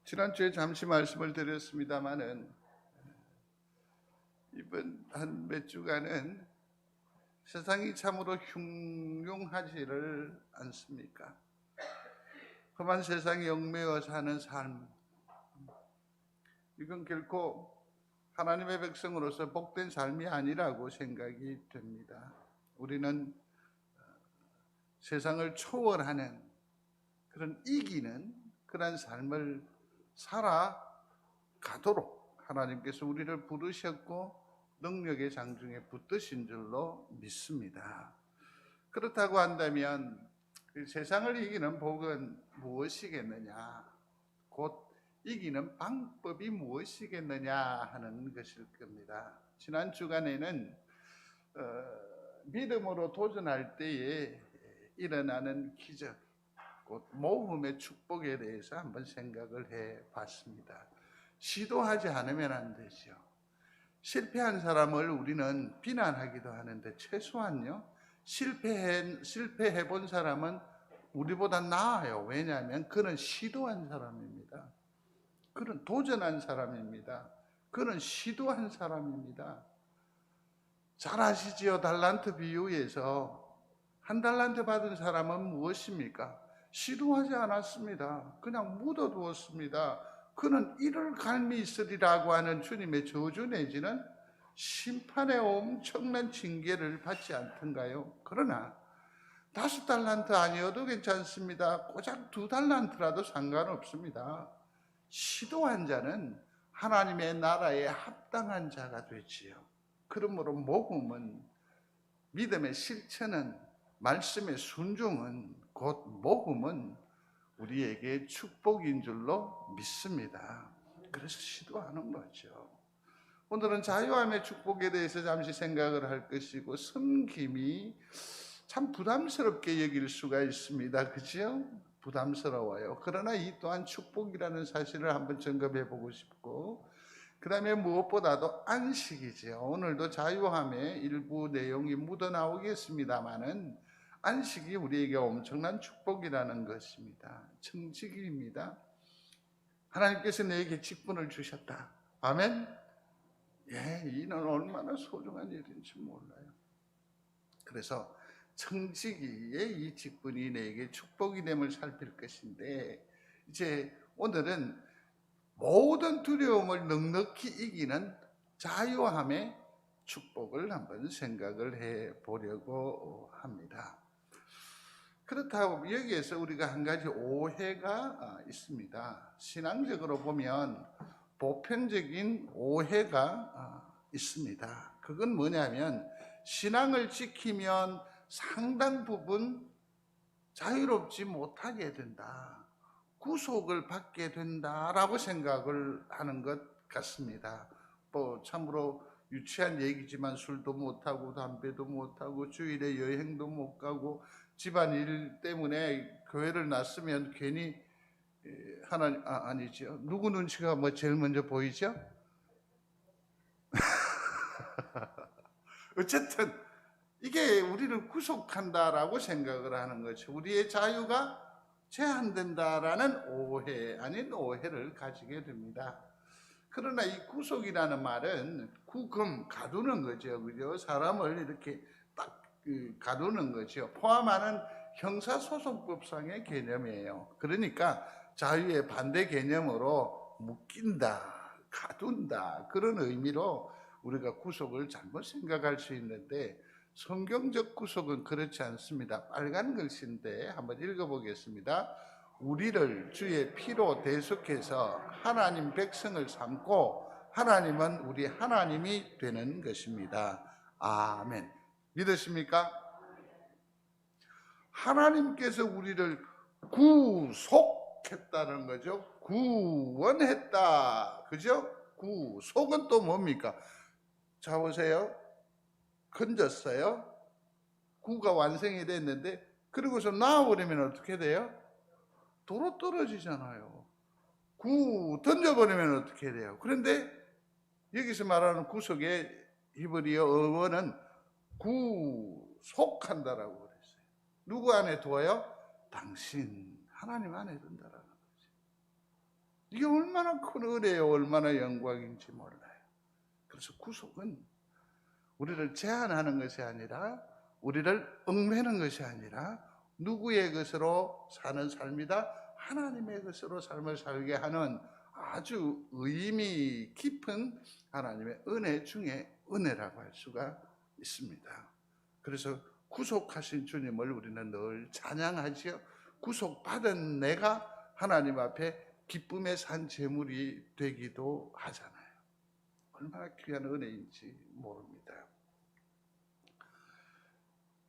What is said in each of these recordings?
지난주에 잠시 말씀을 드렸습니다마는 이번 한 몇 주간은 세상이 참으로 흉흉하지를 않습니까? 험한 세상에 얽매여 사는 삶, 이건 결코 하나님의 백성으로서 복된 삶이 아니라고 생각이 됩니다. 우리는 세상을 초월하는 그런 이기는 그런 삶을 살아가도록 하나님께서 우리를 부르셨고 능력의 장중에 붙드신 줄로 믿습니다. 그렇다고 한다면 세상을 이기는 복은 무엇이겠느냐, 곧 이기는 방법이 무엇이겠느냐 하는 것일 겁니다. 지난 주간에는 믿음으로 도전할 때에 일어나는 기적, 곧 모험의 축복에 대해서 한번 생각을 해봤습니다. 시도하지 않으면 안 되죠. 실패한 사람을 우리는 비난하기도 하는데 최소한요, 실패해 본 사람은 우리보다 나아요. 왜냐하면 그는 시도한 사람입니다. 그는 도전한 사람입니다. 그는 시도한 사람입니다. 잘 아시지요? 달란트 비유에서 한 달란트 받은 사람은 무엇입니까? 시도하지 않았습니다. 그냥 묻어두었습니다. 그는 이를 갈미 있으리라고 하는 주님의 저주 내지는 심판의 엄청난 징계를 받지 않던가요? 그러나 5달란트 아니어도 괜찮습니다. 고작 2달란트라도 상관없습니다. 시도한 자는 하나님의 나라에 합당한 자가 되지요. 그러므로 모험은, 믿음의 실천은, 말씀의 순종은, 곧 모험은 우리에게 축복인 줄로 믿습니다. 그래서 시도하는 거죠. 오늘은 자유함의 축복에 대해서 잠시 생각을 할 것이고, 섬김이 참 부담스럽게 여길 수가 있습니다. 그죠? 부담스러워요. 그러나 이 또한 축복이라는 사실을 한번 점검해 보고 싶고, 그 다음에 무엇보다도 안식이죠. 오늘도 자유함의 일부 내용이 묻어나오겠습니다마는 안식이 우리에게 엄청난 축복이라는 것입니다. 청지기입니다. 하나님께서 내게 직분을 주셨다. 아멘? 예, 이는 얼마나 소중한 일인지 몰라요. 그래서 청지기의 이 직분이 내게 축복이 됨을 살필 것인데, 이제 오늘은 모든 두려움을 넉넉히 이기는 자유함의 축복을 한번 생각을 해 보려고 합니다. 그렇다고 여기에서 우리가 한 가지 오해가 있습니다. 신앙적으로 보면 보편적인 오해가 있습니다. 그건 뭐냐면, 신앙을 지키면 상당 부분 자유롭지 못하게 된다, 구속을 받게 된다라고 생각을 하는 것 같습니다. 참으로 유치한 얘기지만 술도 못하고 담배도 못하고 주일에 여행도 못 가고 집안일 때문에 교회를 났으면 괜히 하나님 아니죠. 누구 눈치가 뭐 제일 먼저 보이죠? 어쨌든 이게 우리를 구속한다라고 생각을 하는 거죠. 우리의 자유가 제한된다라는 오해 아닌 오해를 가지게 됩니다. 그러나 이 구속이라는 말은 구금, 가두는 거죠. 그죠? 사람을 이렇게 딱 가두는 거죠. 포함하는 형사소송법상의 개념이에요. 그러니까 자유의 반대 개념으로 묶인다, 가둔다, 그런 의미로 우리가 구속을 잘못 생각할 수 있는데, 성경적 구속은 그렇지 않습니다. 빨간 글씨인데 한번 읽어보겠습니다. 우리를 주의 피로 대속해서 하나님 백성을 삼고 하나님은 우리 하나님이 되는 것입니다. 아멘. 믿으십니까? 하나님께서 우리를 구속했다는 거죠. 구원했다. 그죠? 구속은 또 뭡니까? 자 보세요. 건졌어요. 구가 완성이 됐는데, 그리고서 나와버리면 어떻게 돼요? 도로 떨어지잖아요. 구 던져버리면 어떻게 돼요? 그런데 여기서 말하는 구속의 히브리어 어원은 구속한다라고 그랬어요. 누구 안에 두어요? 당신 하나님 안에 둔다라는 거죠. 이게 얼마나 큰 은혜요, 얼마나 영광인지 몰라요. 그래서 구속은 우리를 제한하는 것이 아니라, 우리를 얽매는 것이 아니라 누구의 것으로 사는 삶이다? 하나님의 것으로 삶을 살게 하는 아주 의미 깊은 하나님의 은혜 중에 은혜라고 할 수가 있습니다. 그래서 구속하신 주님을 우리는 늘 찬양하지요. 구속받은 내가 하나님 앞에 기쁨의 산 제물이 되기도 하잖아요. 얼마나 귀한 은혜인지 모릅니다.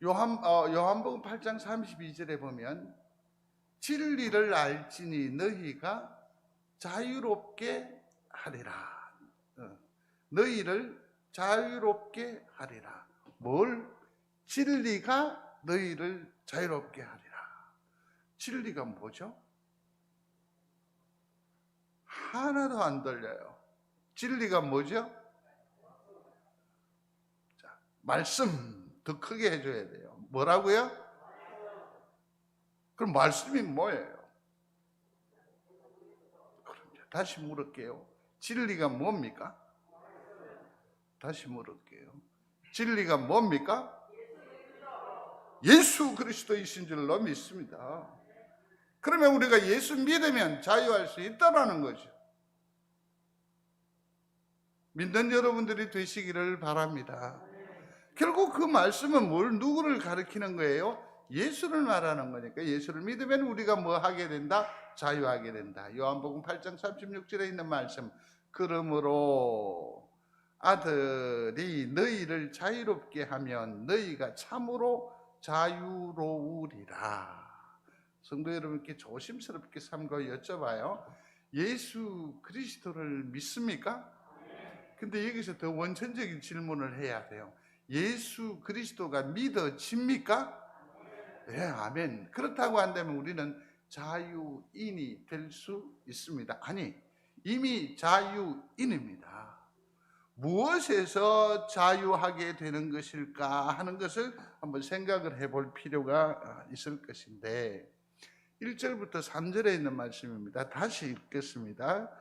요한복음 8장 32절에 보면 진리를 알지니 너희가 자유롭게 하리라. 너희를 자유롭게 하리라. 뭘? 진리가 너희를 자유롭게 하리라. 진리가 뭐죠? 하나도 안 들려요. 진리가 뭐죠? 자, 말씀 더 크게 해줘야 돼요. 뭐라고요? 그럼 말씀이 뭐예요? 다시 물을게요. 진리가 뭡니까? 다시 물을게요. 진리가 뭡니까? 예수 그리스도이신 줄로 믿습니다. 그러면 우리가 예수 믿으면 자유할 수 있다라는 거죠. 믿는 여러분들이 되시기를 바랍니다. 결국 그 말씀은 누구를 가리키는 거예요? 예수를 말하는 거니까 예수를 믿으면 우리가 뭐 하게 된다? 자유하게 된다. 요한복음 8장 36절에 있는 말씀. 그러므로 아들이 너희를 자유롭게 하면 너희가 참으로 자유로우리라. 성도 여러분께 조심스럽게 삼가 여쭤봐요. 예수 그리스도를 믿습니까? 근데 여기서 더 원천적인 질문을 해야 돼요. 예수 그리스도가 믿어집니까? 네, 아멘. 그렇다고 한다면 우리는 자유인이 될 수 있습니다. 아니, 이미 자유인입니다. 무엇에서 자유하게 되는 것일까 하는 것을 한번 생각을 해볼 필요가 있을 것인데, 1절부터 3절에 있는 말씀입니다. 다시 읽겠습니다.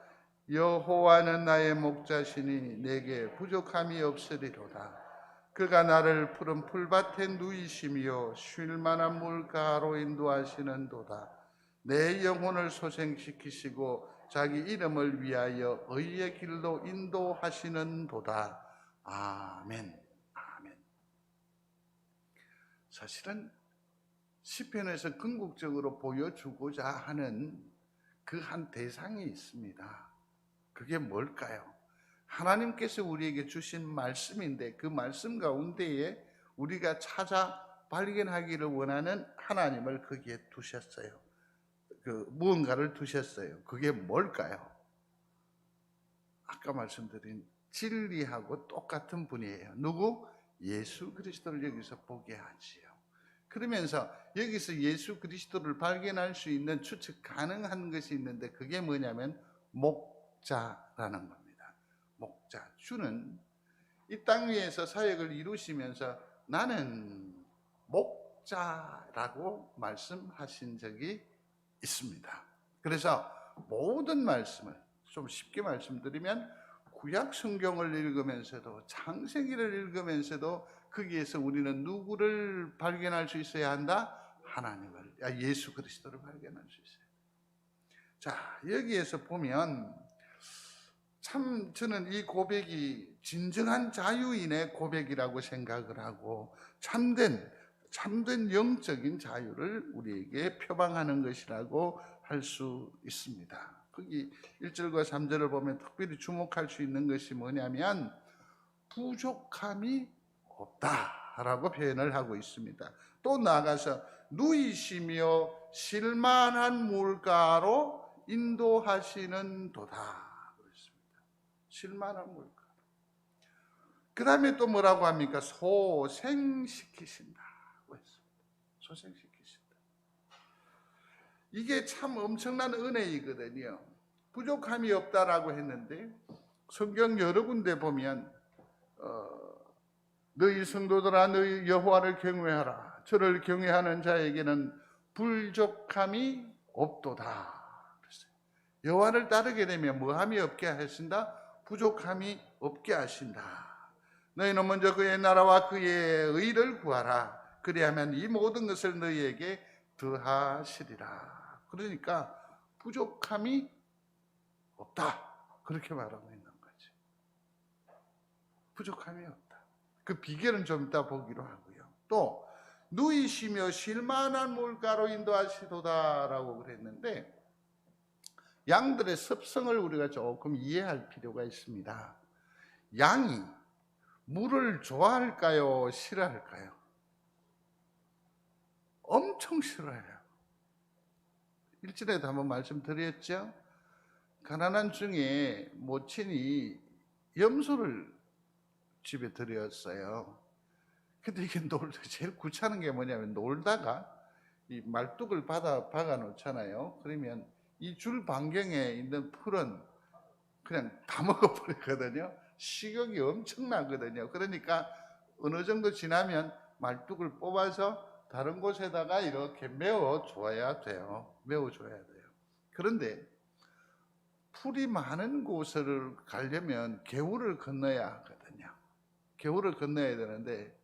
여호와는 나의 목자시니 내게 부족함이 없으리로다. 그가 나를 푸른 풀밭에 누이시며 쉴 만한 물가로 인도하시는도다. 내 영혼을 소생시키시고 자기 이름을 위하여 의의 길로 인도하시는도다. 아멘. 아멘. 사실은 시편에서 궁극적으로 보여주고자 하는 그 한 대상이 있습니다. 그게 뭘까요? 하나님께서 우리에게 주신 말씀인데 그 말씀 가운데에 우리가 찾아 발견하기를 원하는 하나님을 거기에 두셨어요. 무언가를 두셨어요. 그게 뭘까요? 아까 말씀드린 진리하고 똑같은 분이에요. 누구? 예수 그리스도를 여기서 보게 하지요. 그러면서 여기서 예수 그리스도를 발견할 수 있는 추측 가능한 것이 있는데 그게 뭐냐면 목자라는 겁니다. 목자. 주는 이 땅 위에서 사역을 이루시면서 나는 목자라고 말씀하신 적이 있습니다. 그래서 모든 말씀을 좀 쉽게 말씀드리면 구약 성경을 읽으면서도 창세기를 읽으면서도 거기에서 우리는 누구를 발견할 수 있어야 한다? 하나님을, 예수 그리스도를 발견할 수 있어요. 자, 여기에서 보면 참 저는 이 고백이 진정한 자유인의 고백이라고 생각을 하고 참된 영적인 자유를 우리에게 표방하는 것이라고 할 수 있습니다. 거기 1절과 3절을 보면 특별히 주목할 수 있는 것이 뭐냐면 부족함이 없다라고 표현을 하고 있습니다. 또 나아가서 누이시며 쉴만한 물가로 인도하시는 도다 그랬습니다. 쉴만한 물가. 그 다음에 또 뭐라고 합니까? 소생시키신다고 했습니다. 소생시키신다. 이게 참 엄청난 은혜이거든요. 부족함이 없다라고 했는데 성경 여러 군데 보면 너희 성도들아 너희 여호와를 경외하라. 저를 경외하는 자에게는 불족함이 없도다. 그랬어요. 여호와를 따르게 되면 뭐함이 없게 하신다? 부족함이 없게 하신다. 너희는 먼저 그의 나라와 그의 의를 구하라. 그리하면 이 모든 것을 너희에게 더하시리라. 그러니까 부족함이 없다. 그렇게 말하고 있는 거지. 부족함이 없다. 그 비결은 좀 이따 보기로 하고요. 또 누이시며 쉴만한 물가로 인도하시도다라고 그랬는데 양들의 습성을 우리가 조금 이해할 필요가 있습니다. 양이 물을 좋아할까요? 싫어할까요? 엄청 싫어해요. 일전에도 한번 말씀드렸죠? 가난한 중에 모친이 염소를 집에 들였어요. 근데 이게 제일 귀찮은 게 뭐냐면 놀다가 이 말뚝을 박아 놓잖아요. 그러면 이 줄 반경에 있는 풀은 그냥 다 먹어버리거든요. 식욕이 엄청나거든요. 그러니까 어느 정도 지나면 말뚝을 뽑아서 다른 곳에다가 이렇게 메워줘야 돼요. 메워줘야 돼요. 그런데 풀이 많은 곳을 가려면 개울을 건너야 하거든요. 개울을 건너야 되는데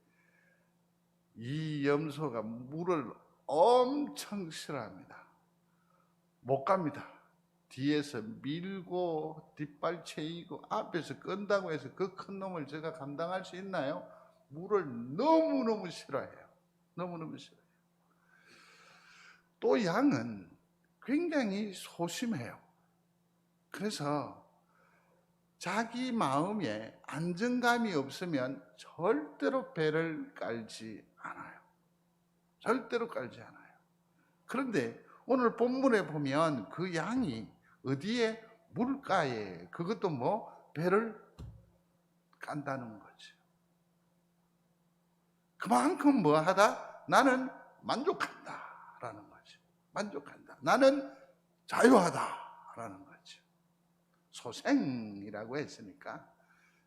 이 염소가 물을 엄청 싫어합니다. 못 갑니다. 뒤에서 밀고 뒷발채이고 앞에서 끈다고 해서 그 큰 놈을 제가 감당할 수 있나요? 물을 너무너무 싫어해요. 너무너무 싫어해요. 또 양은 굉장히 소심해요. 그래서 자기 마음에 안정감이 없으면 절대로 배를 깔지 않아요. 절대로 깔지 않아요. 그런데 오늘 본문에 보면 그 양이 어디에? 물가에. 그것도 뭐 배를 깐다는 거죠. 그만큼 뭐 하다? 나는 만족한다 라는 거죠. 만족한다. 나는 자유하다 라는 거죠. 소생이라고 했으니까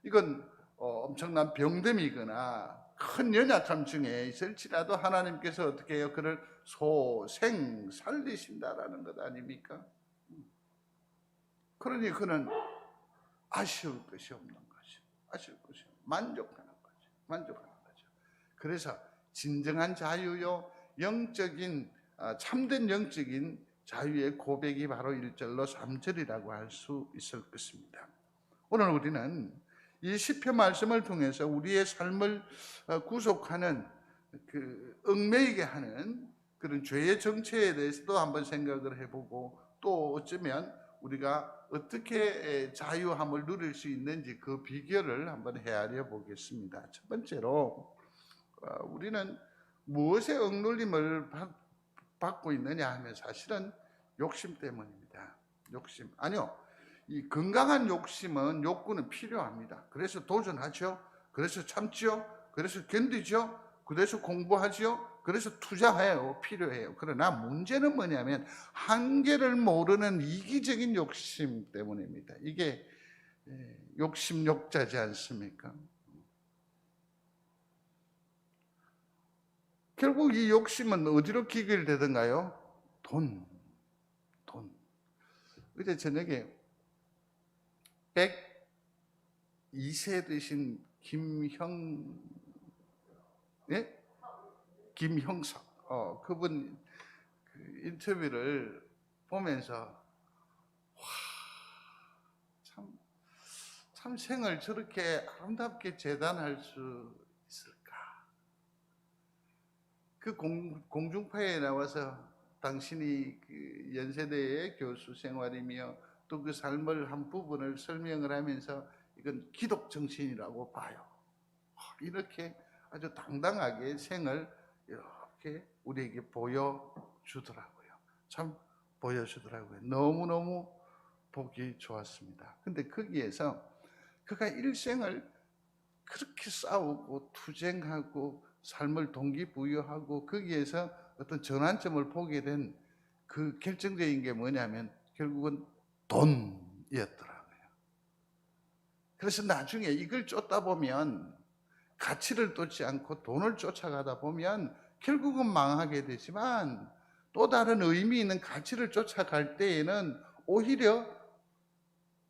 이건 엄청난 병듦이거나 큰 연약함 중에 있을지라도 하나님께서 어떻게 해요? 그를 소생 살리신다라는 것 아닙니까? 그러니 그는 아쉬울 것이 없는 거죠. 아쉬울 것이 없는, 만족하는 거죠. 만족하는 거죠. 그래서 진정한 자유요, 영적인 참된 영적인 자유의 고백이 바로 1절로 3절이라고 할 수 있을 것입니다. 오늘 우리는 이 시편 말씀을 통해서 우리의 삶을 구속하는 그 얽매이게 하는 그런 죄의 정체에 대해서도 한번 생각을 해보고 또 어쩌면 우리가 어떻게 자유함을 누릴 수 있는지 그 비결을 한번 헤아려 보겠습니다. 첫 번째로 우리는 무엇에 억눌림을 받고 있느냐 하면 사실은 욕심 때문입니다. 욕심. 아니요. 이 건강한 욕심은 욕구는 필요합니다. 그래서 도전하죠. 그래서 참죠. 그래서 견디죠. 그래서 공부하죠. 그래서 투자해요. 필요해요. 그러나 문제는 뭐냐면 한계를 모르는 이기적인 욕심 때문입니다. 이게 욕심욕자지 않습니까? 결국 이 욕심은 어디로 기결되던가요? 돈. 어제 저녁에 102세 되신 김형석 그분 그 인터뷰를 보면서 참 생을 저렇게 아름답게 재단할 수 있을까? 그 공중파에 나와서 당신이 그 연세대의 교수 생활이며 또 그 삶을 한 부분을 설명을 하면서 이건 기독 정신이라고 봐요. 이렇게 아주 당당하게 생을 이렇게 우리에게 보여주더라고요. 참 보여주더라고요. 너무너무 보기 좋았습니다. 근데 거기에서 그가 일생을 그렇게 싸우고 투쟁하고 삶을 동기부여하고 거기에서 어떤 전환점을 보게 된 그 결정적인 게 뭐냐면 결국은 돈이었더라고요. 그래서 나중에 이걸 쫓다 보면 가치를 쫓지 않고 돈을 쫓아가다 보면 결국은 망하게 되지만 또 다른 의미 있는 가치를 쫓아갈 때에는 오히려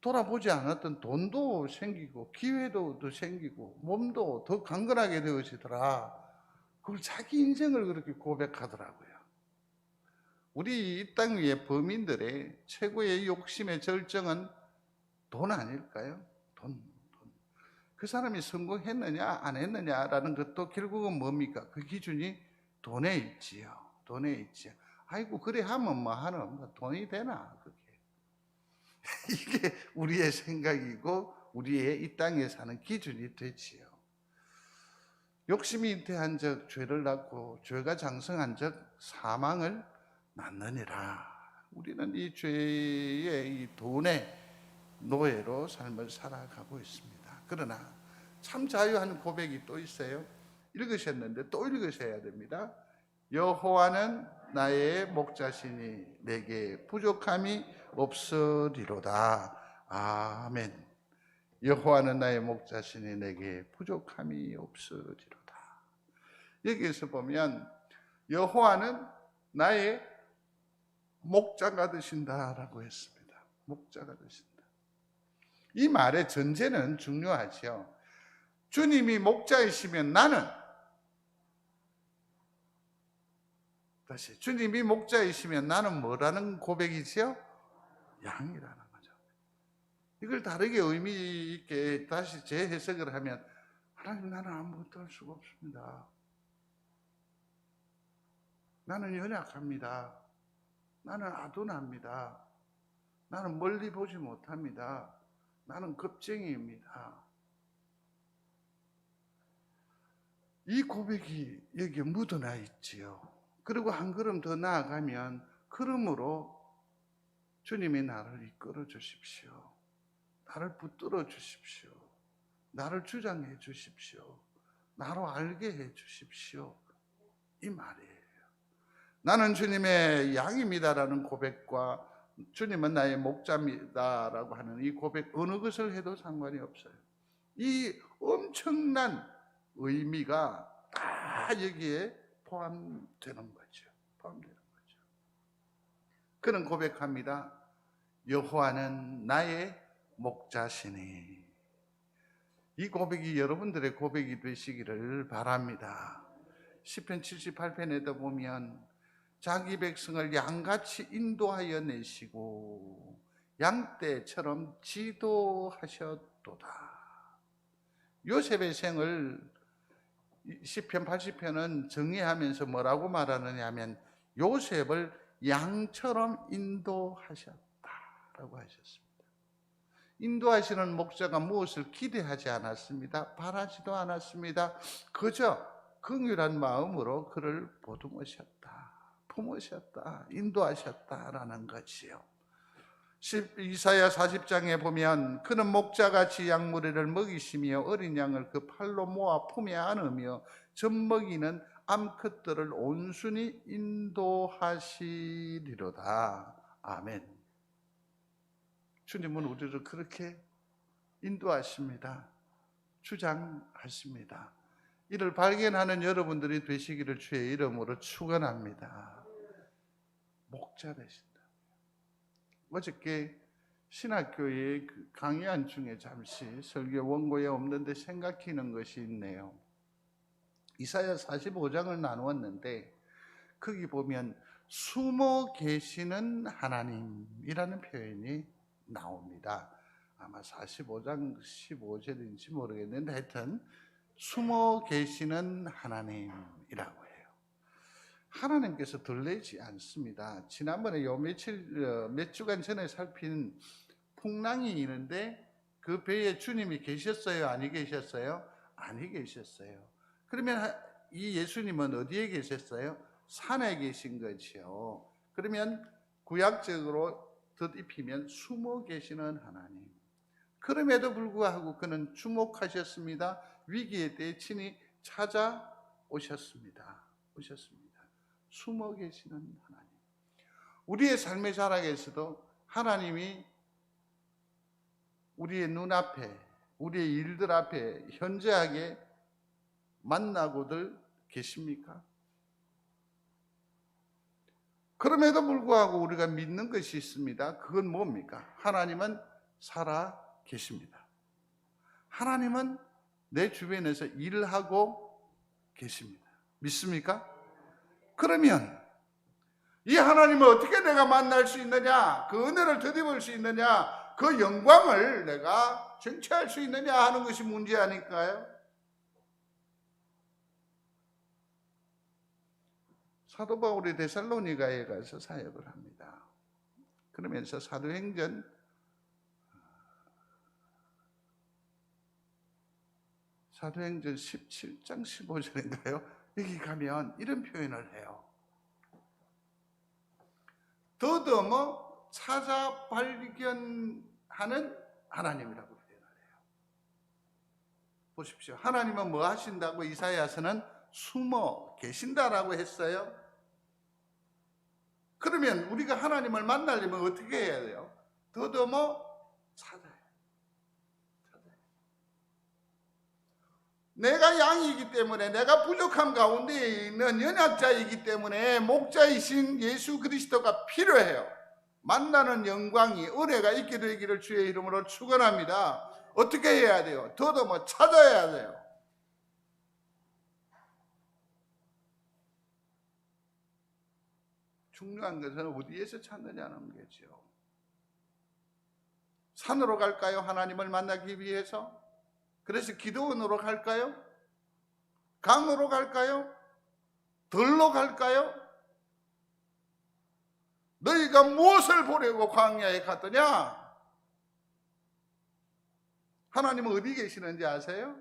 돌아보지 않았던 돈도 생기고 기회도 더 생기고 몸도 더 강건하게 되어지더라. 그걸 자기 인생을 그렇게 고백하더라고요. 우리 이 땅 위의 범인들의 최고의 욕심의 절정은 돈 아닐까요? 돈. 그 사람이 성공했느냐 안 했느냐라는 것도 결국은 뭡니까? 그 기준이 돈에 있지요. 돈에 있지요. 아이고 그래 하면 뭐 하는 돈이 되나 그게. 이게 우리의 생각이고 우리의 이 땅에 사는 기준이 되지요. 욕심이 잉태한 적 죄를 낳고 죄가 장성한 적 사망을 낳느니라. 우리는 이 죄의 이 돈의 노예로 삶을 살아가고 있습니다. 그러나 참 자유한 고백이 또 있어요. 읽으셨는데 또 읽으셔야 됩니다. 여호와는 나의 목자시니 내게 부족함이 없으리로다. 아멘. 여호와는 나의 목자시니 내게 부족함이 없으리로다. 여기에서 보면 여호와는 나의 목자가 되신다라고 했습니다. 목자가 되신다. 이 말의 전제는 중요하죠. 주님이 목자이시면 나는, 다시 주님이 목자이시면 나는 뭐라는 고백이지요? 양이라는 거죠. 이걸 다르게 의미 있게 다시 재해석을 하면 하나님 나는 아무것도 할 수가 없습니다. 나는 연약합니다. 나는 아둔합니다. 나는 멀리 보지 못합니다. 나는 겁쟁이입니다. 이 고백이 여기에 묻어나 있지요. 그리고 한 걸음 더 나아가면 그러므로 주님이 나를 이끌어 주십시오. 나를 붙들어 주십시오. 나를 주장해 주십시오. 나로 알게 해 주십시오. 이 말이에요. 나는 주님의 양입니다라는 고백과 주님은 나의 목자입니다라고 하는 이 고백 어느 것을 해도 상관이 없어요. 이 엄청난 의미가 다 여기에 포함되는 거죠. 포함되는 거죠. 그는 고백합니다. 여호와는 나의 목자시니. 이 고백이 여러분들의 고백이 되시기를 바랍니다. 시편 78편에도 보면 자기 백성을 양같이 인도하여 내시고 양떼처럼 지도하셨도다. 요셉의 생을 시편 80편은 정의하면서 뭐라고 말하느냐 하면 요셉을 양처럼 인도하셨다라고 하셨습니다. 인도하시는 목자가 무엇을 기대하지 않았습니다. 바라지도 않았습니다. 그저 긍휼한 마음으로 그를 보듬으셨다, 품으셨다, 인도하셨다라는 것이요. 이사야 40장에 보면 그는 목자같이 양무리를 먹이시며 어린 양을 그 팔로 모아 품에 안으며 젖먹이는 암컷들을 온순히 인도하시리로다. 아멘. 주님은 우리를 그렇게 인도하십니다. 주장하십니다. 이를 발견하는 여러분들이 되시기를 주의 이름으로 축원합니다. 목자 되신다. 어저께 신학교에 강의한 중에 잠시 설교 원고에 없는데 생각히는 것이 있네요. 이사야 45장을 나누었는데 거기 보면 숨어 계시는 하나님이라는 표현이 나옵니다. 아마 45장 15절인지 모르겠는데 하여튼 숨어 계시는 하나님이라고 해요. 하나님께서 들리지 않습니다. 지난번에 몇 주간 전에 살핀 풍랑이 있는데 그 배에 주님이 계셨어요? 아니 계셨어요? 아니 계셨어요. 그러면 이 예수님은 어디에 계셨어요? 산에 계신 거죠. 그러면 구약적으로 덧입히면 숨어 계시는 하나님. 그럼에도 불구하고 그는 주목하셨습니다. 위기에 대해 친히 찾아오셨습니다. 숨어 계시는 하나님. 우리의 삶의 자락에서도 하나님이 우리의 눈앞에, 우리의 일들 앞에 현저하게 만나고들 계십니까? 그럼에도 불구하고 우리가 믿는 것이 있습니다. 그건 뭡니까? 하나님은 살아 계십니다. 하나님은 내 주변에서 일하고 계십니다. 믿습니까? 그러면 이 하나님을 어떻게 내가 만날 수 있느냐? 그 은혜를 되돌릴 수 있느냐? 그 영광을 내가 쟁취할 수 있느냐 하는 것이 문제 아닐까요? 사도 바울이 데살로니가에 가서 사역을 합니다. 그러면서 사도행전 17장 15절인가요? 여기 가면 이런 표현을 해요. 더듬어 찾아 발견하는 하나님이라고 표현을 해요. 보십시오. 하나님은 뭐 하신다고 이사야서는 숨어 계신다라고 했어요. 그러면 우리가 하나님을 만나려면 어떻게 해야 돼요? 더듬어 찾아야 해요. 내가 양이기 때문에, 내가 부족함 가운데 있는 연약자이기 때문에 목자이신 예수 그리스도가 필요해요. 만나는 영광이, 은혜가 있게 되기를 주의 이름으로 축원합니다. 어떻게 해야 돼요? 더듬어 찾아야 돼요. 중요한 것은 어디에서 찾느냐는 거죠. 산으로 갈까요? 하나님을 만나기 위해서? 그래서 기도원으로 갈까요? 강으로 갈까요? 들로 갈까요? 너희가 무엇을 보려고 광야에 갔더냐? 하나님은 어디 계시는지 아세요?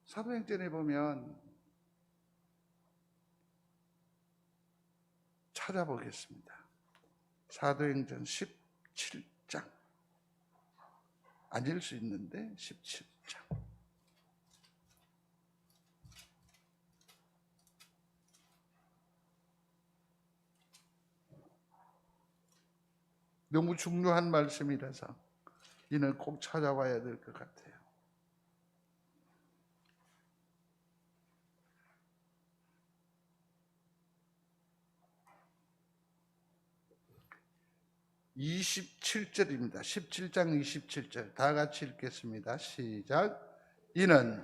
사도행전에 보면 찾아보겠습니다. 사도행전 17장 아닐 수 있는데 17장 너무 중요한 말씀이라서 이는 꼭 찾아와야 될 것 같아요. (27절입니다) 17장 27절 다 같이 읽겠습니다. 시작. 이는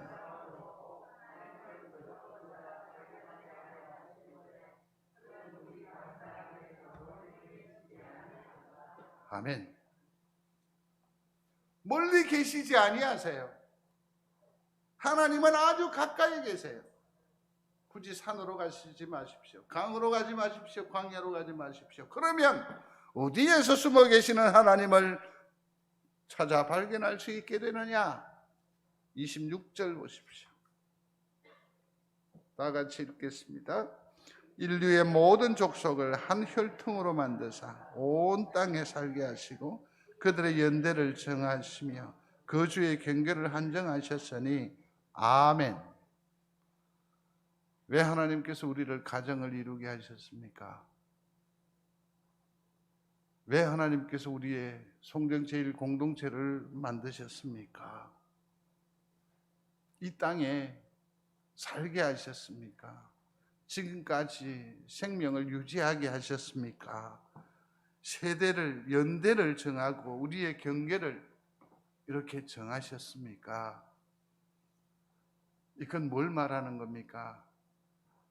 아멘. 멀리 계시지 아니하세요. 하나님은 아주 가까이 계세요. 굳이 산으로 가시지 마십시오. 강으로 가지 마십시오. 광야로 가지 마십시오. 그러면 어디에서 숨어 계시는 하나님을 찾아 발견할 수 있게 되느냐? 26절 보십시오. 다 같이 읽겠습니다. 인류의 모든 족속을 한 혈통으로 만드사 온 땅에 살게 하시고 그들의 연대를 정하시며 그 주의 경계를 한정하셨으니 아멘. 왜 하나님께서 우리를 가정을 이루게 하셨습니까? 왜 하나님께서 우리의 송정제일 공동체를 만드셨습니까? 이 땅에 살게 하셨습니까? 지금까지 생명을 유지하게 하셨습니까? 세대를, 연대를 정하고 우리의 경계를 이렇게 정하셨습니까? 이건 뭘 말하는 겁니까?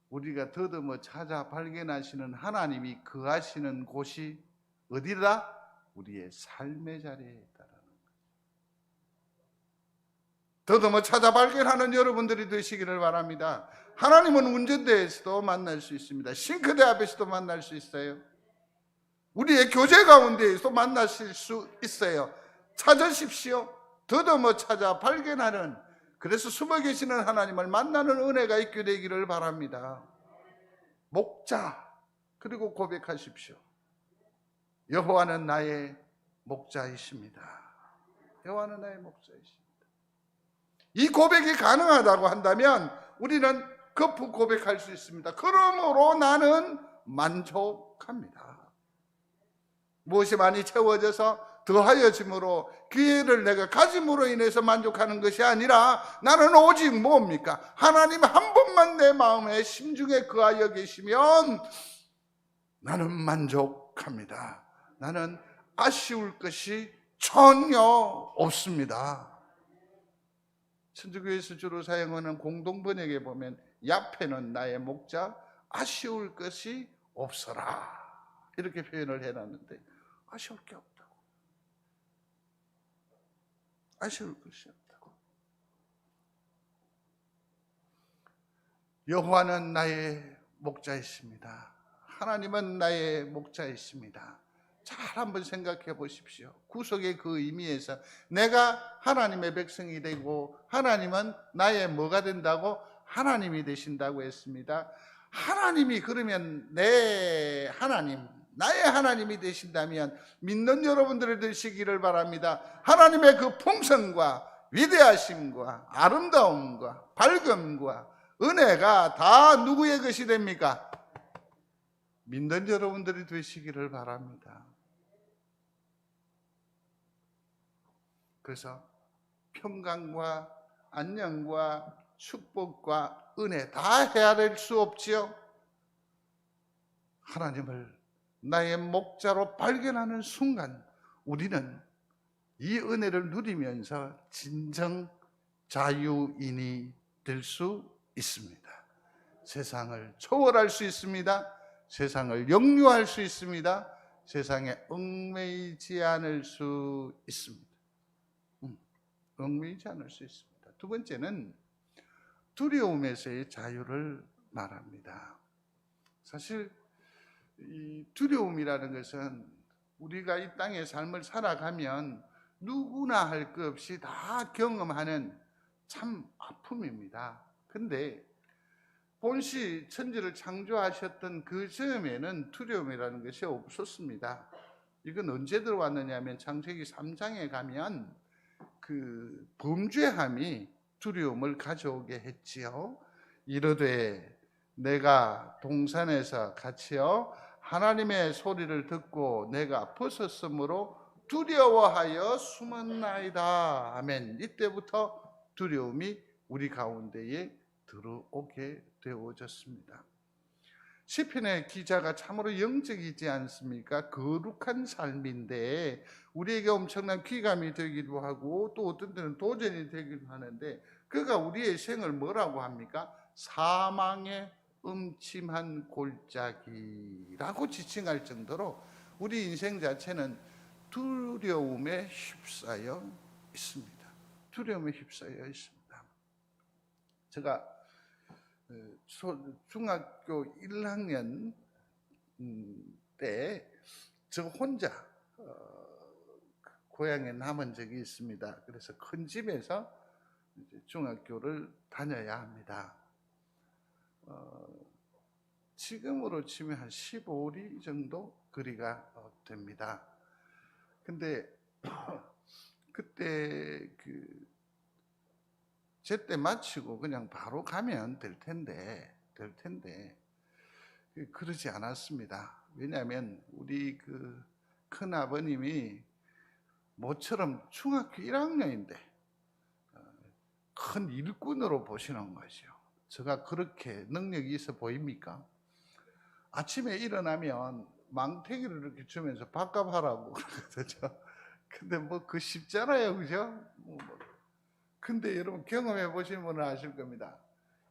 우리가 더듬어 찾아 발견하시는 하나님이 거하시는 곳이 어디다? 우리의 삶의 자리에 있다라는 거죠. 더듬어 찾아 발견하는 여러분들이 되시기를 바랍니다. 하나님은 운전대에서도 만날 수 있습니다. 싱크대 앞에서도 만날 수 있어요. 우리의 교제 가운데에서 만나실 수 있어요. 찾으십시오. 더듬어 찾아 발견하는, 그래서 숨어 계시는 하나님을 만나는 은혜가 있게 되기를 바랍니다. 목자, 그리고 고백하십시오. 여호와는 나의 목자이십니다. 여호와는 나의 목자이십니다. 이 고백이 가능하다고 한다면 우리는 거푸 고백할 수 있습니다. 그러므로 나는 만족합니다. 무엇이 많이 채워져서 더하여짐으로 기회를 내가 가짐으로 인해서 만족하는 것이 아니라 나는 오직 뭡니까? 하나님 한 분만 내 마음에 심중에 거하여 계시면 나는 만족합니다. 나는 아쉬울 것이 전혀 없습니다. 천주교에서 주로 사용하는 공동번역에 보면 야페는 나의 목자, 아쉬울 것이 없어라 이렇게 표현을 해놨는데 아쉬울 게 없다고. 아쉬울 것이 없다고. 여호와는 나의 목자이십니다. 하나님은 나의 목자이십니다. 잘 한번 생각해 보십시오. 구속의 그 의미에서 내가 하나님의 백성이 되고 하나님은 나의 뭐가 된다고? 하나님이 되신다고 했습니다. 하나님이 그러면 내 하나님, 나의 하나님이 되신다면 믿는 여러분들이 되시기를 바랍니다. 하나님의 그 풍성과 위대하심과 아름다움과 밝음과 은혜가 다 누구의 것이 됩니까? 믿는 여러분들이 되시기를 바랍니다. 그래서 평강과 안녕과 축복과 은혜 다 헤아릴 수 없지요. 하나님을 나의 목자로 발견하는 순간 우리는 이 은혜를 누리면서 진정 자유인이 될 수 있습니다. 세상을 초월할 수 있습니다. 세상을 역류할 수 있습니다. 세상에 얽매이지 않을 수 있습니다. 얽매이지 않을 수 있습니다. 두 번째는 두려움에서의 자유를 말합니다. 사실 이 두려움이라는 것은 우리가 이 땅의 삶을 살아가면 누구나 할 것 없이 다 경험하는 참 아픔입니다. 근데 본시 천지를 창조하셨던 그 즈음에는 두려움이라는 것이 없었습니다. 이건 언제 들어왔느냐 하면 창세기 3장에 가면 그 범죄함이 두려움을 가져오게 했지요. 이르되 내가 동산에서 같이요 하나님의 소리를 듣고 내가 벗었으므로 두려워하여 숨었나이다. 아멘. 이때부터 두려움이 우리 가운데에 들어오게 되어졌습니다. 시편의 기자가 참으로 영적이지 않습니까? 거룩한 삶인데 우리에게 엄청난 귀감이 되기도 하고 또 어떤 때는 도전이 되기도 하는데 그가 우리의 생을 뭐라고 합니까? 사망의 음침한 골짜기라고 지칭할 정도로 우리 인생 자체는 두려움에 휩싸여 있습니다. 두려움에 휩싸여 있습니다. 제가 중학교 1학년 때 저 혼자 고향에 남은 적이 있습니다. 그래서 큰 집에서 중학교를 다녀야 합니다. 지금으로 치면 한 15리 정도 거리가 됩니다. 근데 그때 제때 마치고 그냥 바로 가면 될 텐데 그러지 않았습니다. 왜냐하면 우리 그 큰아버님이 모처럼 중학교 1학년인데 큰 일꾼으로 보시는 거죠. 제가 그렇게 능력이 있어 보입니까? 아침에 일어나면 망태기를 이렇게 주면서 밥값하라고 그러거든요. 근데 뭐 그 쉽잖아요, 그죠? 근데 여러분 경험해 보신 분은 아실 겁니다.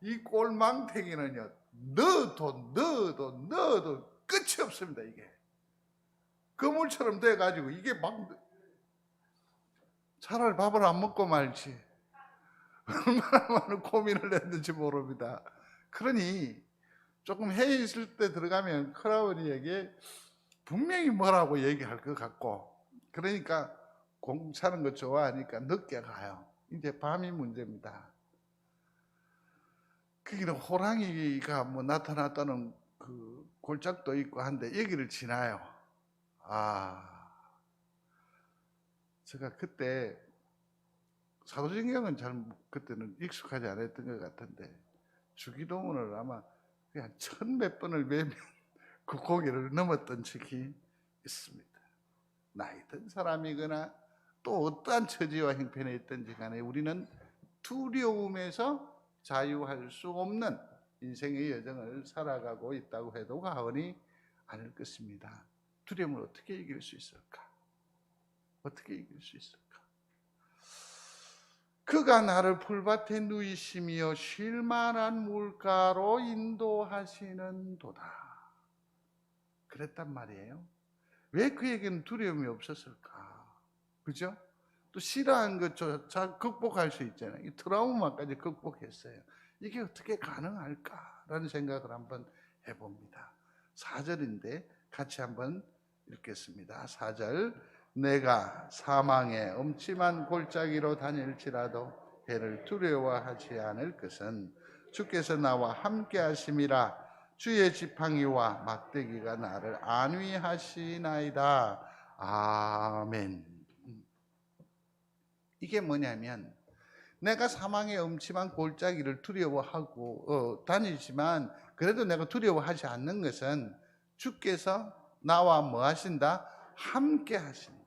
이 꼴망태기는요, 넣어도 끝이 없습니다. 이게 그물처럼 돼가지고 이게 막 차라리 밥을 안 먹고 말지 얼마나 많은 고민을 했는지 모릅니다. 그러니 조금 해 있을 때 들어가면 큰아버지에게 분명히 뭐라고 얘기할 것 같고, 그러니까 공부 차는 거 좋아하니까 늦게 가요. 이제 밤이 문제입니다. 거기는 호랑이가 뭐 나타났다는 그 골짜기도 있고 한데 여기를 지나요. 제가 그때 사도신경은 잘 그때는 익숙하지 않았던 것 같은데 주기도문을 아마 그냥 1000몇 번을 외면 그 고개를 넘었던 적이 있습니다. 나이 든 사람이거나 또 어떠한 처지와 형편에 있든지 간에 우리는 두려움에서 자유할 수 없는 인생의 여정을 살아가고 있다고 해도 과언이 아닐 것입니다. 두려움을 어떻게 이길 수 있을까? 어떻게 이길 수 있을까? 그가 나를 풀밭에 누이시며 쉴 만한 물가로 인도하시는 도다. 그랬단 말이에요. 왜 그에게는 두려움이 없었을까? 그죠? 또 싫어한 것 잘 극복할 수 있잖아요. 이 트라우마까지 극복했어요. 이게 어떻게 가능할까라는 생각을 한번 해봅니다. 4절인데 같이 한번 읽겠습니다. 4절. 내가 사망의 음침한 골짜기로 다닐지라도 해를 두려워하지 않을 것은 주께서 나와 함께 하심이라. 주의 지팡이와 막대기가 나를 안위하시나이다. 아멘. 이게 뭐냐면 내가 사망의 음침한 골짜기를 두려워하고 다니지만 그래도 내가 두려워하지 않는 것은 주께서 나와 뭐 하신다? 함께 하신다.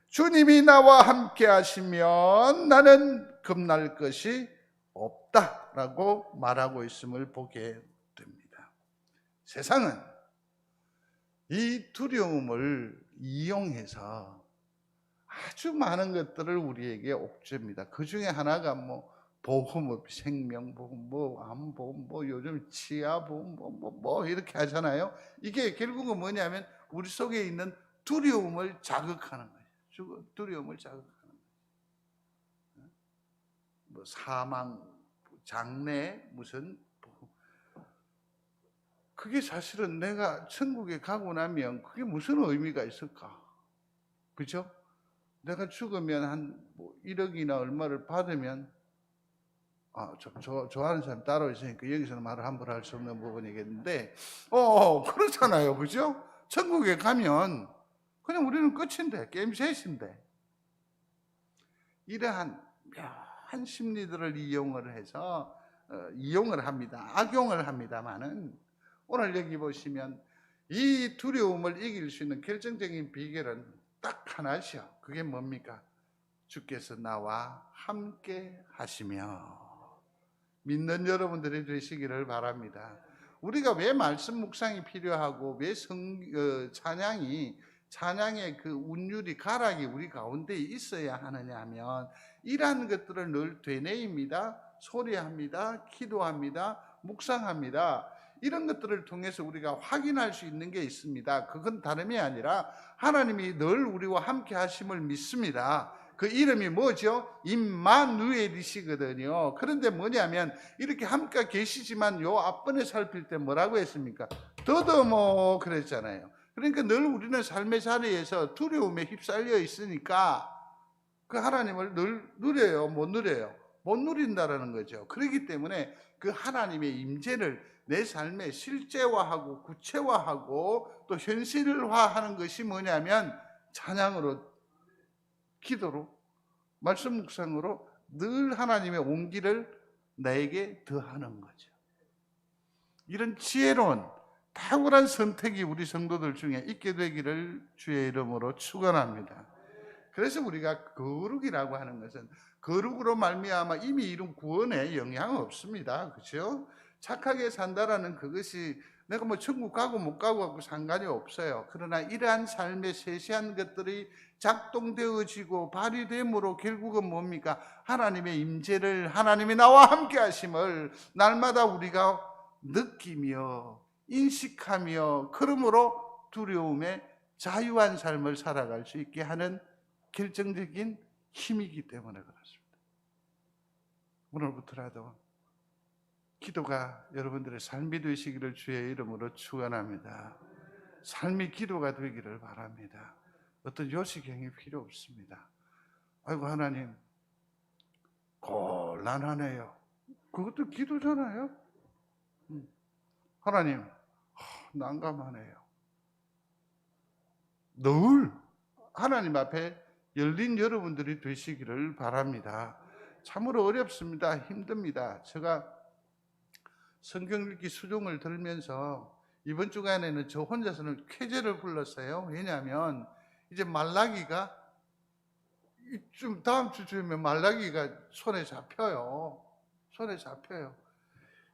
주님이 나와 함께 하시면 나는 겁날 것이 없다라고 말하고 있음을 보게 됩니다. 세상은 이 두려움을 이용해서 아주 많은 것들을 우리에게 옥죄입니다. 그 중에 하나가 뭐 보험업, 생명보험, 뭐 암보험, 뭐 요즘 치아보험, 뭐 이렇게 하잖아요. 이게 결국은 뭐냐면 우리 속에 있는 두려움을 자극하는 거예요. 두려움을 자극하는 거예요. 뭐 사망, 장래, 무슨 그게 사실은 내가 천국에 가고 나면 그게 무슨 의미가 있을까? 그죠? 내가 죽으면 한 뭐 1억이나 얼마를 받으면 좋아하는 사람 따로 있으니까 여기서는 말을 함부로 할 수 없는 부분이겠는데 그렇잖아요. 그죠? 천국에 가면 그냥 우리는 끝인데 게임 셋인데 이러한 묘한 심리들을 이용을 해서 이용을 합니다. 악용을 합니다마는 오늘 여기 보시면 이 두려움을 이길 수 있는 결정적인 비결은 딱 하나죠. 그게 뭡니까? 주께서 나와 함께 하시며 믿는 여러분들이 되시기를 바랍니다. 우리가 왜 말씀 묵상이 필요하고 왜 찬양의 그 운율이 가락이 우리 가운데 있어야 하느냐 하면 이러한 것들을 늘 되뇌입니다. 소리합니다. 기도합니다. 묵상합니다. 이런 것들을 통해서 우리가 확인할 수 있는 게 있습니다. 그건 다름이 아니라 하나님이 늘 우리와 함께 하심을 믿습니다. 그 이름이 뭐죠? 임마누엘이시거든요. 그런데 뭐냐면 이렇게 함께 계시지만 요 앞번에 살필 때 뭐라고 했습니까? 더더머 그랬잖아요. 그러니까 늘 우리는 삶의 자리에서 두려움에 휩쓸려 있으니까 그 하나님을 늘 누려요? 못 누려요? 못 누린다라는 거죠. 그렇기 때문에 그 하나님의 임재를 내 삶에 실제화하고 구체화하고 또 현실화하는 것이 뭐냐면 찬양으로, 기도로, 말씀 묵상으로 늘 하나님의 온기를 나에게 더하는 거죠. 이런 지혜로운 탁월한 선택이 우리 성도들 중에 있게 되기를 주의 이름으로 축원합니다. 그래서 우리가 거룩이라고 하는 것은 거룩으로 말미암아 이미 이룬 구원에 영향 없습니다. 그렇죠? 착하게 산다라는 그것이 내가 뭐 천국 가고 못 가고 상관이 없어요. 그러나 이러한 삶의 세세한 것들이 작동되어지고 발휘됨으로 결국은 뭡니까? 하나님의 임재를, 하나님이 나와 함께 하심을 날마다 우리가 느끼며 인식하며 그러므로 두려움에 자유한 삶을 살아갈 수 있게 하는 결정적인 힘이기 때문에 그렇습니다. 오늘부터라도 기도가 여러분들의 삶이 되시기를 주의 이름으로 축원합니다. 삶이 기도가 되기를 바랍니다. 어떤 요식행위 필요 없습니다. 아이고 하나님 곤란하네요. 그것도 기도잖아요. 하나님 난감하네요. 늘 하나님 앞에 열린 여러분들이 되시기를 바랍니다. 참으로 어렵습니다. 힘듭니다. 제가 성경 읽기 수종을 들면서 이번 주간에는 저 혼자서는 쾌제를 불렀어요. 왜냐하면 이제 말라기가 좀 다음 주쯤이면 말라기가 손에 잡혀요. 손에 잡혀요.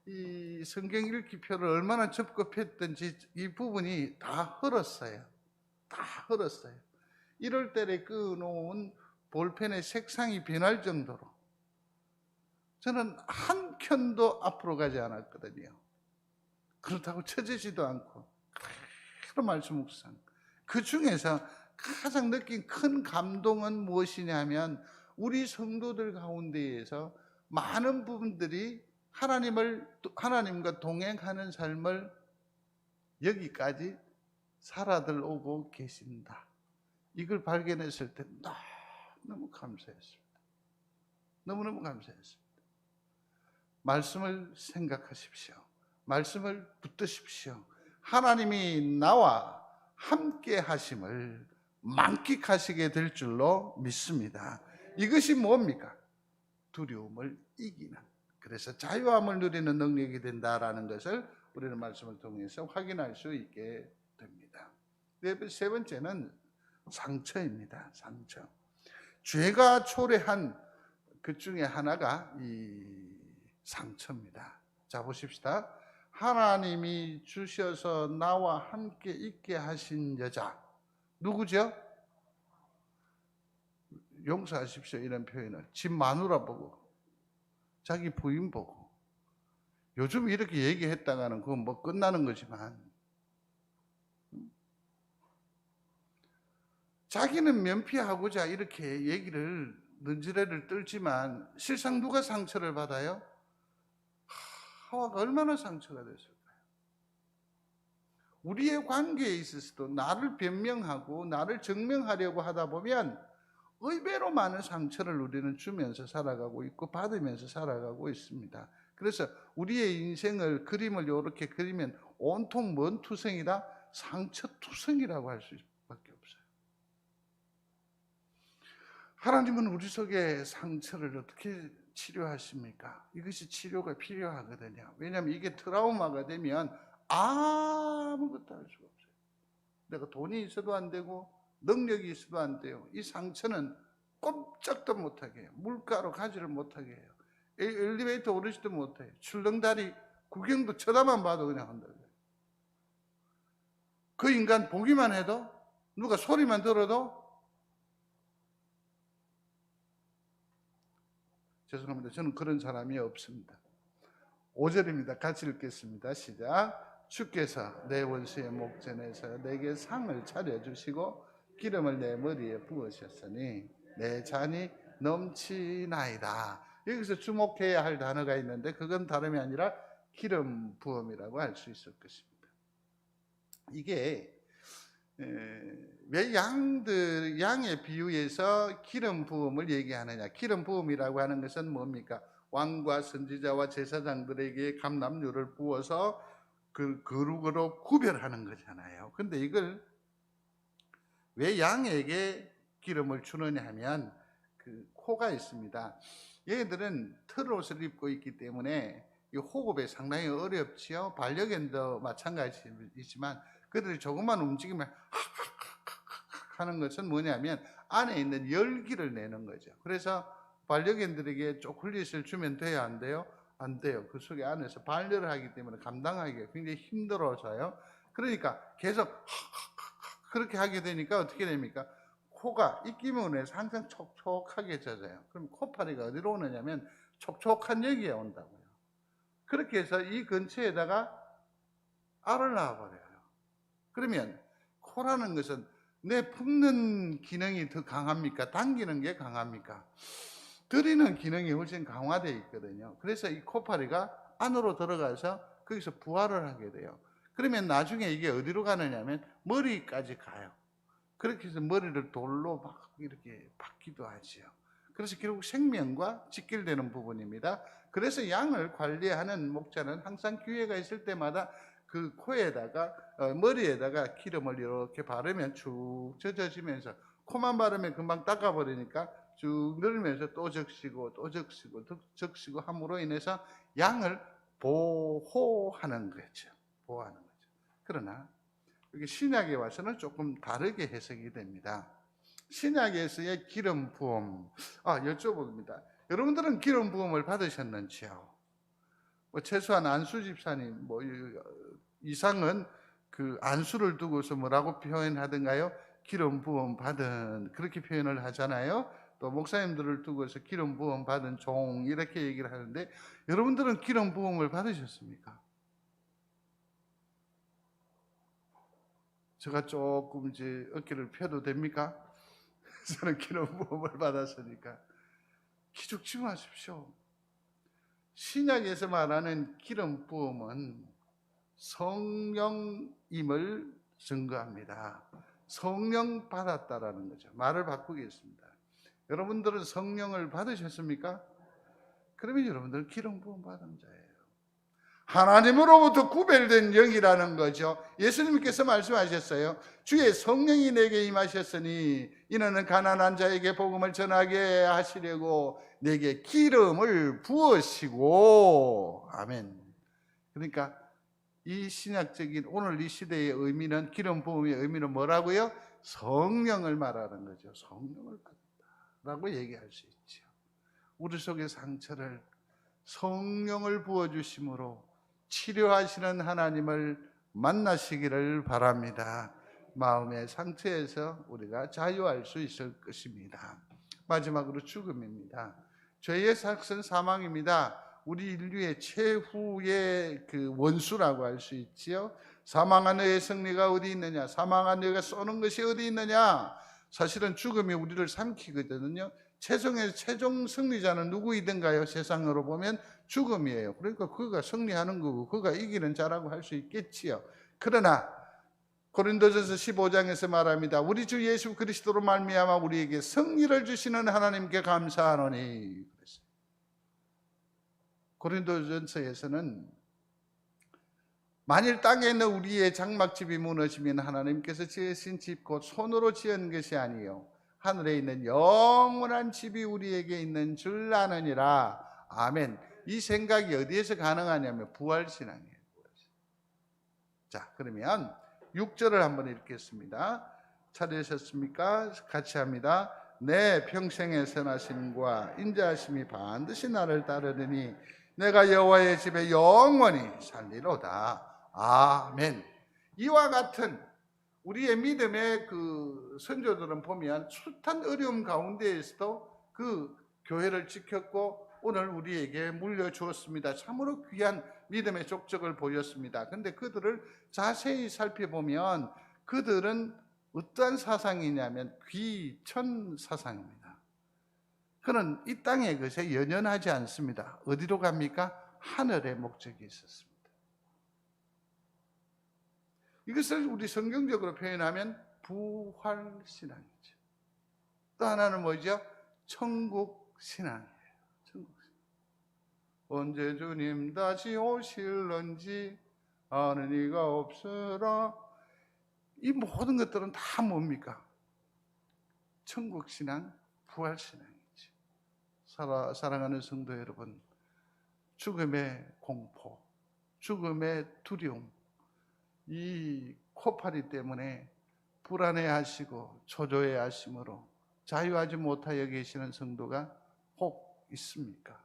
이 성경 읽기표를 얼마나 접급했던지 이 부분이 다 흘렀어요. 다 흘렀어요. 1월 달에 그어놓은 볼펜의 색상이 변할 정도로 저는 한 켠도 앞으로 가지 않았거든요. 그렇다고 처지지도 않고 그런 말씀 묵상. 그 중에서 가장 느낀 큰 감동은 무엇이냐면 우리 성도들 가운데에서 많은 부분들이 하나님과 동행하는 삶을 여기까지 살아들 오고 계신다. 이걸 발견했을 때 너무 감사했습니다. 너무너무 감사했습니다. 말씀을 생각하십시오. 말씀을 붙드십시오. 하나님이 나와 함께 하심을 만끽하시게 될 줄로 믿습니다. 이것이 뭡니까? 두려움을 이기는, 그래서 자유함을 누리는 능력이 된다라는 것을 우리는 말씀을 통해서 확인할 수 있게 됩니다. 세 번째는 상처입니다. 상처. 죄가 초래한 그 중에 하나가 이 상처입니다. 자, 보십시다. 하나님이 주셔서 나와 함께 있게 하신 여자, 누구죠? 용서하십시오, 이런 표현을. 집 마누라 보고, 자기 부인 보고. 요즘 이렇게 얘기했다가는 그건 뭐 끝나는 거지만, 자기는 면피하고자 이렇게 얘기를 능지레를 떨지만 실상 누가 상처를 받아요? 하와가 얼마나 상처가 됐을까요? 우리의 관계에 있어서도 나를 변명하고 나를 증명하려고 하다 보면 의외로 많은 상처를 우리는 주면서 살아가고 있고 받으면서 살아가고 있습니다. 그래서 우리의 인생을 그림을 이렇게 그리면 온통 뭔 투성이다? 상처투성이라고 할 수밖에 없어요. 하나님은 우리 속에 상처를 어떻게 치료하십니까? 이것이 치료가 필요하거든요. 왜냐하면 이게 트라우마가 되면 아무것도 할 수가 없어요. 내가 돈이 있어도 안 되고 능력이 있어도 안 돼요. 이 상처는 꼼짝도 못하게 해요. 물가로 가지를 못하게 해요. 엘리베이터 오르지도 못해요. 출렁다리 구경도 쳐다만 봐도 그냥 한다고요. 그 인간 보기만 해도, 누가 소리만 들어도, 죄송합니다. 저는 그런 사람이 없습니다. 5절입니다. 같이 읽겠습니다. 시작. 주께서 내 원수의 목전에서 내게 상을 차려주시고 기름을 내 머리에 부으셨으니 내 잔이 넘치나이다. 여기서 주목해야 할 단어가 있는데 그건 다름이 아니라 기름 부음이라고 할 수 있을 것입니다. 이게 왜 양의 비유에서 기름 부음을 얘기하느냐? 기름 부음이라고 하는 것은 뭡니까? 왕과 선지자와 제사장들에게 감람유를 부어서 그 거룩으로 구별하는 거잖아요. 근데 이걸 왜 양에게 기름을 주느냐 하면 그 코가 있습니다. 얘들은 털옷을 입고 있기 때문에 이 호흡에 상당히 어렵지요. 반려견도 마찬가지지만 그들이 조금만 움직이면 하는 것은 뭐냐면 안에 있는 열기를 내는 거죠. 그래서 반려견들에게 초콜릿을 주면 돼요, 안 돼요? 안 돼요. 그 속에 안에서 반려를 하기 때문에 감당하기가 굉장히 힘들어서요. 그러니까 계속 그렇게 하게 되니까 어떻게 됩니까? 코가 입기문에서 항상 촉촉하게 젖어요. 그럼 코파리가 어디로 오느냐면 촉촉한 여기에 온다고요. 그렇게 해서 이 근처에다가 알을 낳아버려요. 그러면 코라는 것은 내 품는 기능이 더 강합니까? 당기는 게 강합니까? 들이는 기능이 훨씬 강화되어 있거든요. 그래서 이 코파리가 안으로 들어가서 거기서 부화를 하게 돼요. 그러면 나중에 이게 어디로 가느냐면 머리까지 가요. 그렇게 해서 머리를 돌로 막 이렇게 박기도 하지요. 그래서 결국 생명과 직결되는 부분입니다. 그래서 양을 관리하는 목자는 항상 기회가 있을 때마다 그 코에다가 머리에다가 기름을 이렇게 바르면 쭉 젖어지면서, 코만 바르면 금방 닦아버리니까 쭉 늘면서 또 적시고 또 적시고 또 적시고 함으로 인해서 양을 보호하는 거죠. 보호하는 거죠. 그러나 여기 신약에 와서는 조금 다르게 해석이 됩니다. 신약에서의 기름 부음, 여쭤봅니다. 여러분들은 기름 부음을 받으셨는지요? 최소한 안수 집사님 이상은 그 안수를 두고서 뭐라고 표현하던가요? 기름 부음 받은, 그렇게 표현을 하잖아요. 또 목사님들을 두고서 기름 부음 받은 종, 이렇게 얘기를 하는데, 여러분들은 기름 부음을 받으셨습니까? 제가 조금 이제 어깨를 펴도 됩니까? 저는 기름 부음을 받았으니까. 기죽지 마십시오. 신약에서 말하는 기름 부음은 성령임을 증거합니다. 성령 받았다라는 거죠. 말을 바꾸겠습니다. 여러분들은 성령을 받으셨습니까? 그러면 여러분들은 기름 부음 받은 자예요. 하나님으로부터 구별된 영이라는 거죠. 예수님께서 말씀하셨어요. 주의 성령이 내게 임하셨으니 이는 가난한 자에게 복음을 전하게 하시려고 내게 기름을 부으시고. 아멘. 그러니까 이 신약적인 오늘 이 시대의 의미는, 기름 부음의 의미는 뭐라고요? 성령을 말하는 거죠. 성령을 받았다라고 얘기할 수 있죠. 우리 속의 상처를 성령을 부어주심으로 치료하시는 하나님을 만나시기를 바랍니다. 마음의 상처에서 우리가 자유할 수 있을 것입니다. 마지막으로 죽음입니다. 죄의 삭은 사망입니다. 우리 인류의 최후의 그 원수라고 할 수 있지요. 사망한 너의 승리가 어디 있느냐? 사망한 너가 쏘는 것이 어디 있느냐? 사실은 죽음이 우리를 삼키거든요. 최종 승리자는 누구이든가요? 세상으로 보면 죽음이에요. 그러니까 그가 승리하는 거고 그가 이기는 자라고 할 수 있겠지요. 그러나 고린도전서 15장에서 말합니다. 우리 주 예수 그리스도로 말미암아 우리에게 승리를 주시는 하나님께 감사하노니. 고린도전서에서는 만일 땅에 있는 우리의 장막집이 무너지면 하나님께서 지으신 집 곧 손으로 지은 것이 아니요 하늘에 있는 영원한 집이 우리에게 있는 줄 아느니라. 아멘. 이 생각이 어디에서 가능하냐면 부활신앙이에요. 자, 그러면 6절을 한번 읽겠습니다. 찾으셨습니까? 같이 합니다. 내 평생의 선하심과 인자하심이 반드시 나를 따르느니 내가 여호와의 집에 영원히 살리로다. 아멘. 이와 같은 우리의 믿음의 그 선조들은 보면 숱한 어려움 가운데에서도 그 교회를 지켰고 오늘 우리에게 물려주었습니다. 참으로 귀한 믿음의 족적을 보였습니다. 그런데 그들을 자세히 살펴보면 그들은 어떠한 사상이냐면 귀천 사상입니다. 그는 이 땅의 것에 연연하지 않습니다. 어디로 갑니까? 하늘의 목적이 있었습니다. 이것을 우리 성경적으로 표현하면 부활신앙이죠. 또 하나는 뭐죠? 천국신앙이에요. 천국신앙. 언제 주님 다시 오실런지 아는 이가 없으라. 이 모든 것들은 다 뭡니까? 천국신앙, 부활신앙이죠. 사랑하는 성도 여러분, 죽음의 공포, 죽음의 두려움, 이 코파리 때문에 불안해하시고 초조해하심으로 자유하지 못하여 계시는 성도가 혹 있습니까?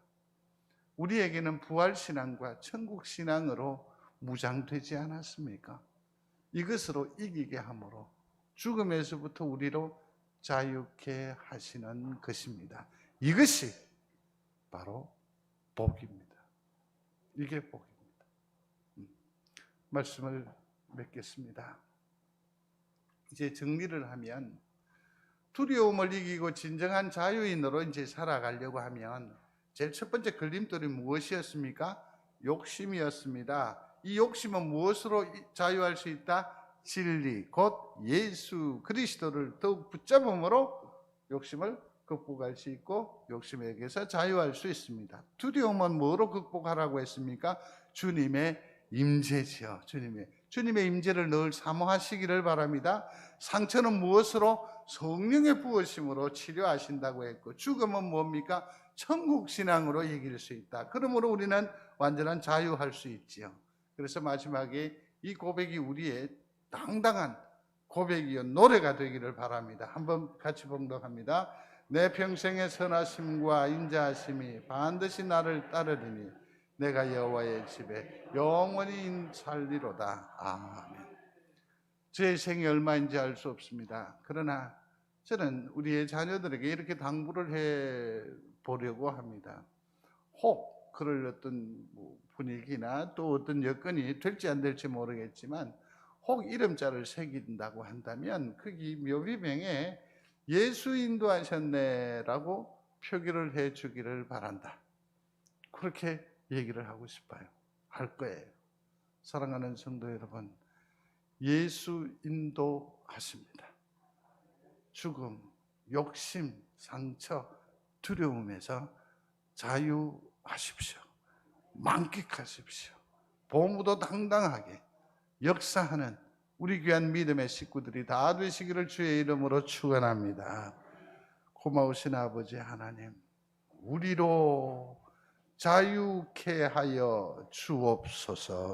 우리에게는 부활신앙과 천국신앙으로 무장되지 않았습니까? 이것으로 이기게 함으로 죽음에서부터 우리로 자유케 하시는 것입니다. 이것이 바로 복입니다. 이게 복입니다. 말씀을 맺겠습니다. 이제 정리를 하면 두려움을 이기고 진정한 자유인으로 이제 살아가려고 하면 제일 첫 번째 걸림돌이 무엇이었습니까? 욕심이었습니다. 이 욕심은 무엇으로 자유할 수 있다? 진리, 곧 예수 그리스도를 더욱 붙잡음으로 욕심을 극복할 수 있고 욕심에게서 자유할 수 있습니다. 두려움은 뭐로 극복하라고 했습니까? 주님의 임재지요. 주님의 임재를 늘 사모하시기를 바랍니다. 상처는 무엇으로? 성령의 부으심으로 치료하신다고 했고 죽음은 뭡니까? 천국신앙으로 이길 수 있다. 그러므로 우리는 완전한 자유할 수 있지요. 그래서 마지막에 이 고백이 우리의 당당한 고백이요 노래가 되기를 바랍니다. 한번 같이 봉독합니다. 내 평생의 선하심과 인자하심이 반드시 나를 따르리니 내가 여호와의 집에 영원히 살리로다. 아멘. 제 생이 얼마인지 알 수 없습니다. 그러나 저는 우리의 자녀들에게 이렇게 당부를 해 보려고 합니다. 혹 그럴 어떤 분위기나 또 어떤 여건이 될지 안 될지 모르겠지만 혹 이름자를 새긴다고 한다면 거기 묘비명에 예수 인도하셨네라고 표기를 해 주기를 바란다. 그렇게 얘기를 하고 싶어요. 할 거예요. 사랑하는 성도 여러분, 예수 인도하십니다. 죽음, 욕심, 상처, 두려움에서 자유하십시오. 만끽하십시오. 보무도 당당하게 역사하는 우리 귀한 믿음의 식구들이 다 되시기를 주의 이름으로 축원합니다. 고마우신 아버지 하나님, 우리로 자유케 하여 주옵소서.